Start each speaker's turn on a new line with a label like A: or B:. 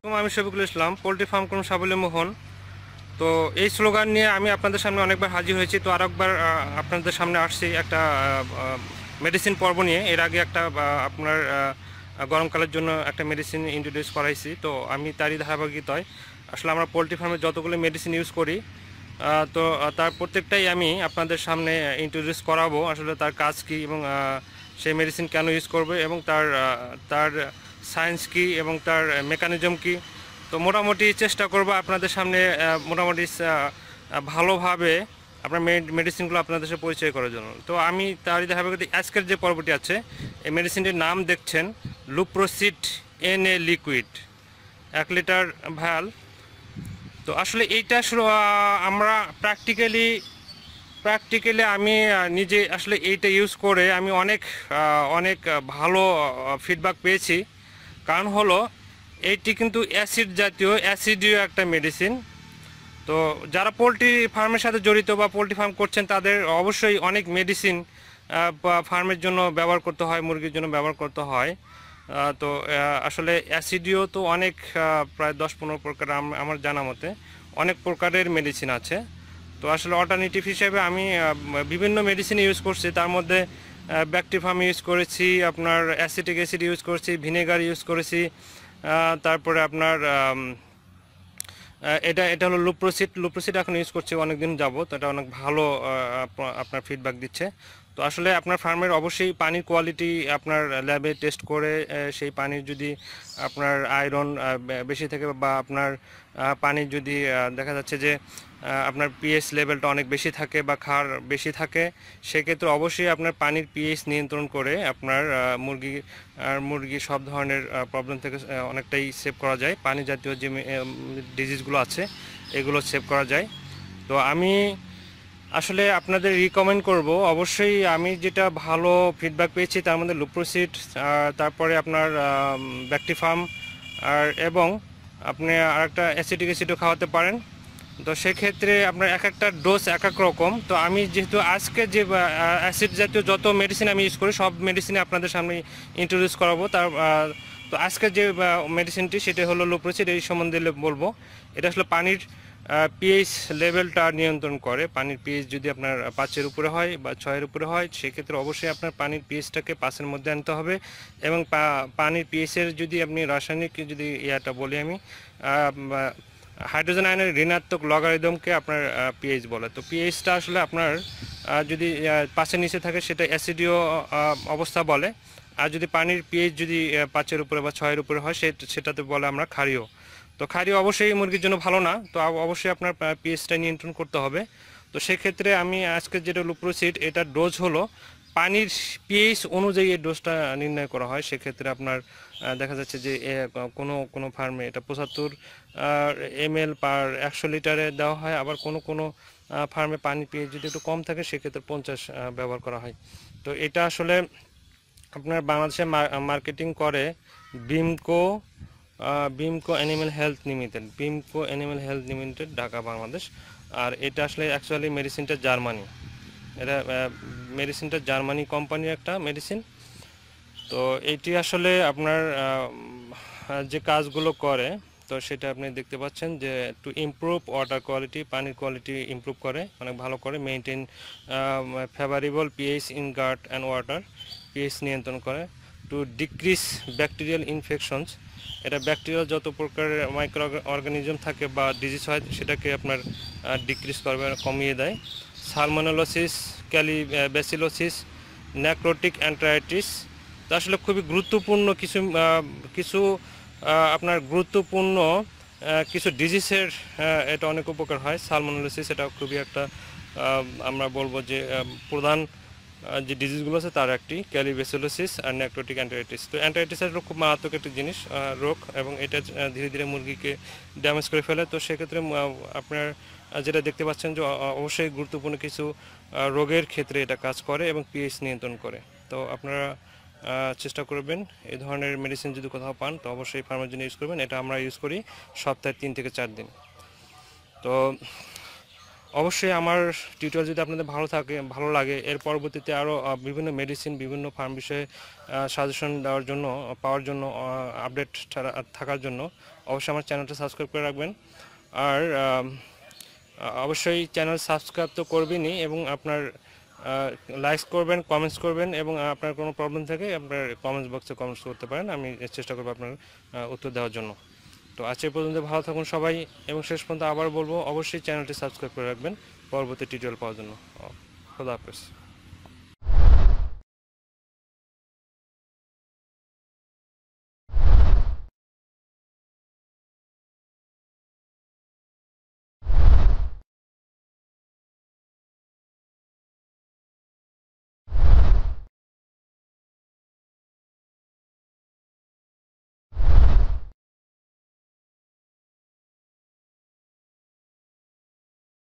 A: আমি Shafiqul Islam, poultry farm করুন সাবলীল মোহন। তো এই স্লোগান নিয়ে আমি আপনাদের সামনে অনেকবার হাজির হয়েছি। তো আরেকবার আপনাদের সামনে আসছি একটা মেডিসিন পর্ব নিয়ে। এর আগে একটা আপনার গরমকালের জন্য একটা মেডিসিন ইন্ট্রোডিউস করাইছি। তো আমি তারই ধারাবাহিকতায় আসলে আমরা পোলট্রি ফার্মে যতগুলো মেডিসিন ইউজ করি, তো তার প্রত্যেকটাই আমি আপনাদের সামনে ইন্ট্রোডিউস করাবো, আসলে তার কাজ কী এবং সেই মেডিসিন কেন ইউজ করবে এবং তার সায়েন্স কী এবং তার মেকানিজম কী। তো মোটামুটি চেষ্টা করব আপনাদের সামনে মোটামুটি ভালোভাবে আপনার মেডিসিনগুলো আপনাদের সাথে পরিচয় করার জন্য। তো আমি তারই ধারাবাহিকতা আজকের যে পর্বটি আছে, এই মেডিসিনটির নাম দেখছেন লুপ্রোসিড NA লিকুইড 1 লিটার ভায়াল। তো আসলে এইটা আমরা প্র্যাকটিক্যালি আমি নিজে আসলে এইটা ইউজ করে আমি অনেক ভালো ফিডব্যাক পেয়েছি। কারণ হলো এইটি কিন্তু অ্যাসিডীয় একটা মেডিসিন। তো যারা পোলট্রি ফার্মের সাথে জড়িত বা পোলট্রি ফার্ম করছেন, তাদের অবশ্যই অনেক মেডিসিন ফার্মের জন্য ব্যবহার করতে হয়, মুরগির জন্য ব্যবহার করতে হয়। তো আসলে অ্যাসিডিও তো অনেক প্রায় 10-15 প্রকার আমার জানা মতে অনেক প্রকারের মেডিসিন আছে। তো আসলে অল্টারনেটিভ হিসেবে আমি বিভিন্ন মেডিসিন ইউজ করছি। তার মধ্যে ব্যাকটিফার্ম ইউজ করেছি, আপনার অ্যাসিটিক অ্যাসিড ইউজ করেছি, ভিনেগার ইউজ করেছি, তারপরে আপনার এটা হলো লুপ্রোসিড এখন ইউজ করছি অনেক দিন যাবত। এটা অনেক ভালো আপনার ফিডব্যাক দিচ্ছে। তো আসলে আপনার ফার্মের অবশ্যই পানির কোয়ালিটি আপনার ল্যাবে টেস্ট করে সেই পানির যদি আপনার আয়রন বেশি থাকে বা আপনার পানির যদি দেখা যাচ্ছে যে আপনার পিএইচ লেভেলটা অনেক বেশি থাকে বা ক্ষার বেশি থাকে, সেক্ষেত্রে অবশ্যই আপনার পানির পিএইচ নিয়ন্ত্রণ করে আপনার মুরগি সব ধরনের প্রবলেম থেকে অনেকটাই সেভ করা যায়। পানি জাতীয় যে ডিজিজগুলো আছে এগুলো সেভ করা যায়। তো আমি আসলে আপনাদের রিকমেন্ড করব, অবশ্যই আমি যেটা ভালো ফিডব্যাক পেয়েছি তার মধ্যে লুপ্রোসিড, তারপরে আপনার ব্যাকটিফার্ম, এবং আপনি আরেকটা অ্যাসিটিক অ্যাসিডও খাওয়াতে পারেন। তো সেক্ষেত্রে আপনার এক একটা ডোজ এক এক রকম। তো আমি যেহেতু আজকে যে অ্যাসিড জাতীয় যত মেডিসিন আমি ইউজ করি, সব মেডিসিনে আপনাদের সামনে ইন্ট্রোডিউস করাবো। তো আজকে যে মেডিসিনটি সেটা হলো লুপ্রোসিড। এই সম্বন্ধে বলবো। এটা আসলে পানির পিএইচ লেভেলটা নিয়ন্ত্রণ করে। পানির পিএইচ যদি আপনার 5-এর উপরে হয় বা 6-এর উপরে হয়, সেক্ষেত্রে অবশ্যই আপনার পানির পিএইচটাকে 5-এর মধ্যে আনতে হবে। এবং পানির পিএইচের যদি আপনি রাসায়নিক যদি বলি আমি, হাইড্রোজেন আয়নের ঋণাত্মক লগারিদমকে আপনার পিএইচ বলে। তো পিএইচটা আসলে আপনার যদি 5-এর নিচে থাকে সেটা অ্যাসিডীয় অবস্থা বলে। আর যদি পানির পিএইচ যদি 5-এর উপরে বা 6-এর উপরে হয় সেটাতে বলে আমরা ক্ষারীয়। তো ক্ষারীয় অবশ্যই মুরগির জন্য ভালো না। তো অবশ্যই আপনার পিএইচটা নিয়ন্ত্রণ করতে হবে। তো সেক্ষেত্রে আমি আজকে যেটা লুপ্রোসিড, এটার ডোজ হলো পানির পিএইচ অনুযায়ী এই ডোজটা নির্ণয় করা হয়। সেক্ষেত্রে আপনার দেখা যাচ্ছে যে কোনো ফার্মে এটা 75 ml পার 100 লিটারে দেওয়া হয়। আবার কোনো ফার্মে পানির পিএইচ যদি একটু কম থাকে, সেক্ষেত্রে 50 ব্যবহার করা হয়। তো এটা আসলে আপনার বাংলাদেশে মার্কেটিং করে Bimco animal health limited, Dhaka, Bangladesh. আর এটা আসলে অ্যাকচুয়ালি মেডিসিনটা জার্মানি। মেডিসিনটা জার্মানি কোম্পানির একটা মেডিসিন। তো এটি আসলে আপনার যে কাজগুলো করে, তো সেটা আপনি দেখতে পাচ্ছেন যে টু ইমপ্রুভ ওয়াটার কোয়ালিটি, পানির কোয়ালিটি ইমপ্রুভ করে, অনেক ভালো করে। Maintain favourable pH in gut and water, pH নিয়ন্ত্রণ করে। টু ডিক্রিজ ব্যাকটেরিয়াল ইনফেকশনস, এটা ব্যাকটেরিয়াল যত প্রকারের মাইক্রো অর্গানিজম থাকে বা ডিজিজ হয় সেটাকে আপনার ডিক্রিজ করবে, কমিয়ে দেয়। Salmonellosis, bacillosis, necrotic enteritis. তো আসলে খুবই গুরুত্বপূর্ণ কিছু আপনার গুরুত্বপূর্ণ কিছু ডিজিজের এটা অনেক উপকার হয়। সালমোনেলোসিস এটা খুবই একটা আমরা বলবো যে প্রধান যে ডিজিজগুলো আছে তার একটি, ক্যালিব্যাসিলোসিস আর নেক্রোটিক অ্যান্ট্রাইটিস। তো অ্যান্ট্রাইটিসের রোগ খুব মারাত্মক একটি জিনিস, রোগ, এবং এটা ধীরে ধীরে মুরগিকে ড্যামেজ করে ফেলে। তো সেক্ষেত্রে আপনার যেটা দেখতে পাচ্ছেন যে অবশ্যই গুরুত্বপূর্ণ কিছু রোগের ক্ষেত্রে এটা কাজ করে এবং পিএইচ নিয়ন্ত্রণ করে। তো আপনারা চেষ্টা করবেন এই ধরনের মেডিসিন যদি কোথাও পান তো অবশ্যই ফার্মের জন্য ইউজ করবেন। এটা আমরা ইউজ করি সপ্তাহে 3 থেকে 4 দিন। তো অবশ্যই আমার টিউটোরিয়াল যদি আপনাদের ভালো লাগে, এর পরবর্তীতে আরও বিভিন্ন মেডিসিন, বিভিন্ন ফার্ম বিষয়ে সাজেশন দেওয়ার জন্য, পাওয়ার জন্য, আপডেট থাকার জন্য অবশ্যই আমার চ্যানেলটা সাবস্ক্রাইব করে রাখবেন। আর অবশ্যই চ্যানেল সাবস্ক্রাইব তো করবেনই, এবং আপনার লাইক করবেন, কমেন্টস করবেন, এবং আপনার কোনো প্রবলেম থাকে আপনার কমেন্টস বক্সে কমেন্টস করতে পারেন, আমি চেষ্টা করবো আপনার উত্তর দেওয়ার জন্য। তো আজ এই পর্যন্ত, ভালো থাকুন সবাই, এবং শেষ পর্যন্ত আবার বলবো অবশ্যই চ্যানেলটি সাবস্ক্রাইব করে রাখবেন পরবর্তী টিউটোরিয়াল পাওয়ার জন্য। খোদা হাফেজ।